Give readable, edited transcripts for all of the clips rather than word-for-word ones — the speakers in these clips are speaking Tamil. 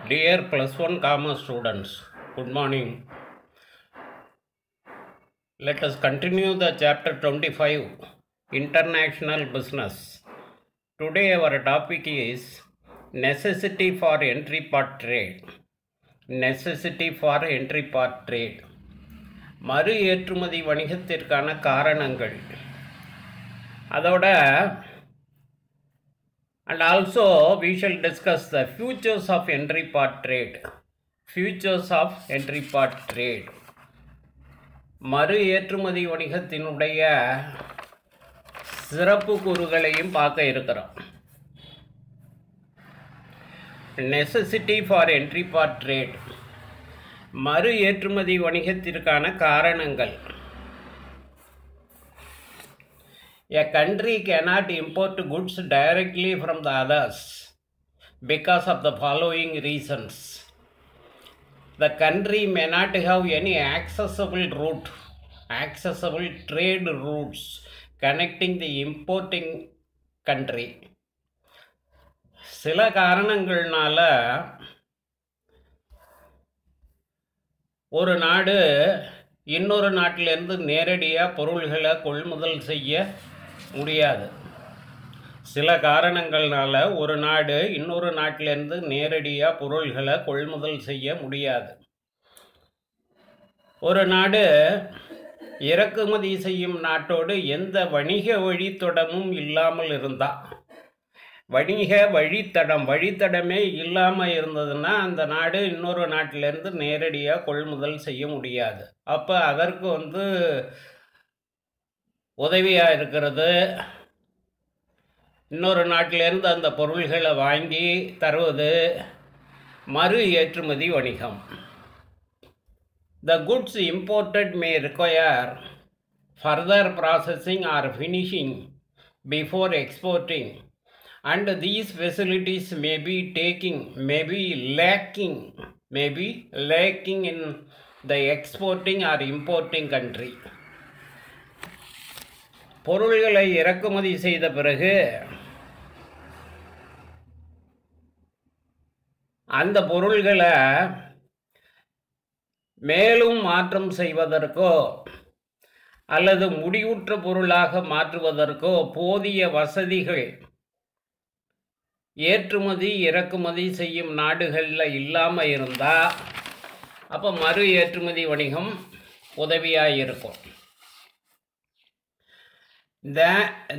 Dear +1 commerce students, good morning. Let us continue the chapter 25, International Business. Today our topic is Necessity for Entry Part Trade. Necessity for Entry Part Trade. மறு ஏற்றுமதி வணிகத்திற்கான காரணங்கள். அதோட and also we shall discuss the futures of entry part trade. Futures of entry part trade. மறு ஏற்றுமதி வணிகத்தினுடைய சிறப்பு கூறுகளையும் பார்க்க இருக்கிறோம். Necessity for entry part trade. மறு ஏற்றுமதி வணிகத்திற்கான காரணங்கள். A country cannot import goods directly from the others because of the following reasons. The country may not have any accessible trade routes connecting the importing country. சில காரணங்கள்னால ஒரு நாடு இன்னொரு நாட்டிலிருந்து நேரடியாக பொருள்களை கொள்முதல் செய்ய முடியாது. சில காரணங்கள்னால ஒரு நாடு இன்னொரு நாட்டிலிருந்து நேரடியாக பொருள்களை கொள்முதல் செய்ய முடியாது. ஒரு நாடு இறக்குமதி செய்யும் நாட்டோடு எந்த வணிக வழித்தடமும் இல்லாமல் இருந்தால், வழித்தடமே இல்லாமல் இருந்ததுன்னா அந்த நாடு இன்னொரு நாட்டிலேருந்து நேரடியாக கொள்முதல் செய்ய முடியாது. அப்போ அதற்கு உதவியாக இருக்கிறது இன்னொரு நாட்டிலேருந்து அந்த பொருள்களை வாங்கி தருவது மறு ஏற்றுமதி வணிகம். The goods imported may require further processing or finishing before exporting, and these facilities may be lacking in the exporting or importing country. பொருள்களை இறக்குமதி செய்த பிறகு அந்த பொருள்களை மேலும் மாற்றம் செய்வதற்கோ அல்லது முடிவுற்ற பொருளாக மாற்றுவதற்கோ போதிய வசதிகள் ஏற்றுமதி இறக்குமதி செய்யும் நாடுகளில் இல்லாமல் இருந்தால் அப்போ மறு ஏற்றுமதி வணிகம் உதவியாக இருக்கும்.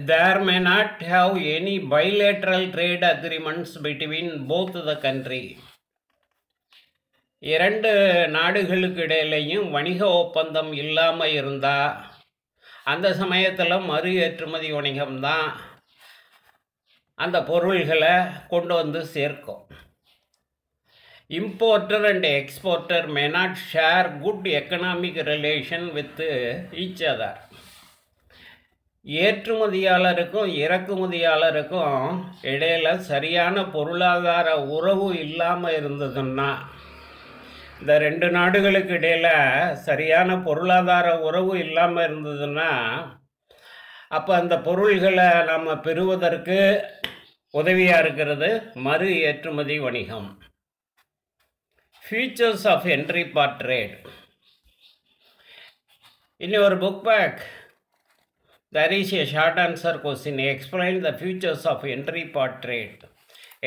There may not have any bilateral trade agreements between both the country. இரண்டு நாடுகளுக்கு இடையிலையும் வணிக ஒப்பந்தம் இல்லாமல் இருந்தால் அந்த சமயத்தில் மறு ஏற்றுமதி வணிகம்தான் அந்த பொருள்களை கொண்டு சேர்க்கும். Importer and exporter may not share good economic relation with each other. ஏற்றுமதியாளருக்கும் இறக்குமதியாளருக்கும் இடையில் சரியான பொருளாதார உறவு இல்லாமல் இருந்ததுன்னா, இந்த ரெண்டு நாடுகளுக்கு இடையில் சரியான பொருளாதார உறவு இல்லாமல் இருந்ததுன்னா அப்போ அந்த பொருள்களை நம்ம பெறுவதற்கு உதவியாக இருக்கிறது மறு ஏற்றுமதி வணிகம். Features of entry part trade. In your book back, there is a short answer question. Explain the features of entry part trade.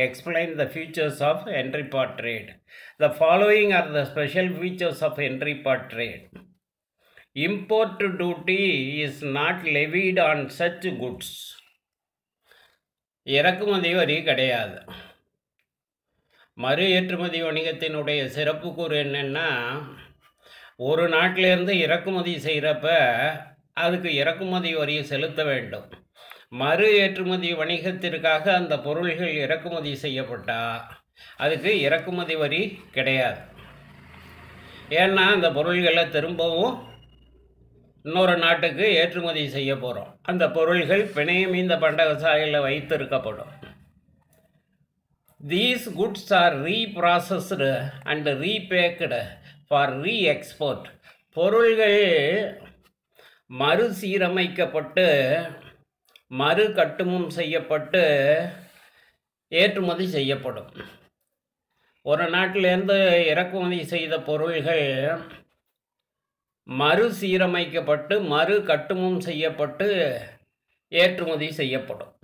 Explain the features of entry part trade. The following are the special features of entry part trade. Import duty is not levied on such goods. இறக்குமதி வரி கிடையாது. மறு ஏற்றுமதி வணிகத்தினுடைய சிறப்பு கூறு என்னென்னா, ஒரு நாட்டிலேருந்து இறக்குமதி செய்கிறப்ப அதுக்கு இறக்குமதி வரியை செலுத்த வேண்டும். மறு ஏற்றுமதி வணிகத்திற்காக அந்த பொருள்கள் இறக்குமதி செய்யப்பட்டால் அதுக்கு இறக்குமதி வரி கிடையாது. ஏன்னா அந்த பொருள்களை திரும்பவும் இன்னொரு நாட்டுக்கு ஏற்றுமதி செய்ய போகிறோம். அந்த பொருள்கள் பிணையமீந்த பண்டகசாலையில் வைத்திருக்கப்படும். These goods are reprocessed and repacked for re-export. பொருள்கள் மறுசீரமைக்கப்பட்டு மறு கட்டுமம் செய்யப்பட்டு ஏற்றுமதி செய்யப்படும். ஒரு நாட்டிலேருந்து இறக்குமதி செய்த பொருள்கள் மறுசீரமைக்கப்பட்டு மறு கட்டுமம் செய்யப்பட்டு ஏற்றுமதி செய்யப்படும்.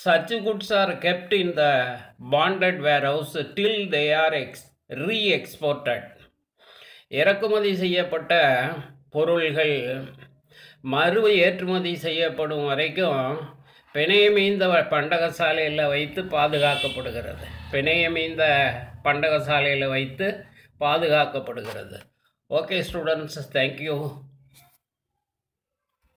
Such goods are kept in the bonded warehouse till they are re-exported. இறக்குமதி செய்யப்பட்ட பொருள்கள் மறு ஏற்றுமதி செய்யப்படும் வரைக்கும் பிணையமீந்த பண்டகசாலையில் வைத்து பாதுகாக்கப்படுகிறது. பிணையமீந்த பண்டகசாலையில் வைத்து பாதுகாக்கப்படுகிறது. Okay students, thank you.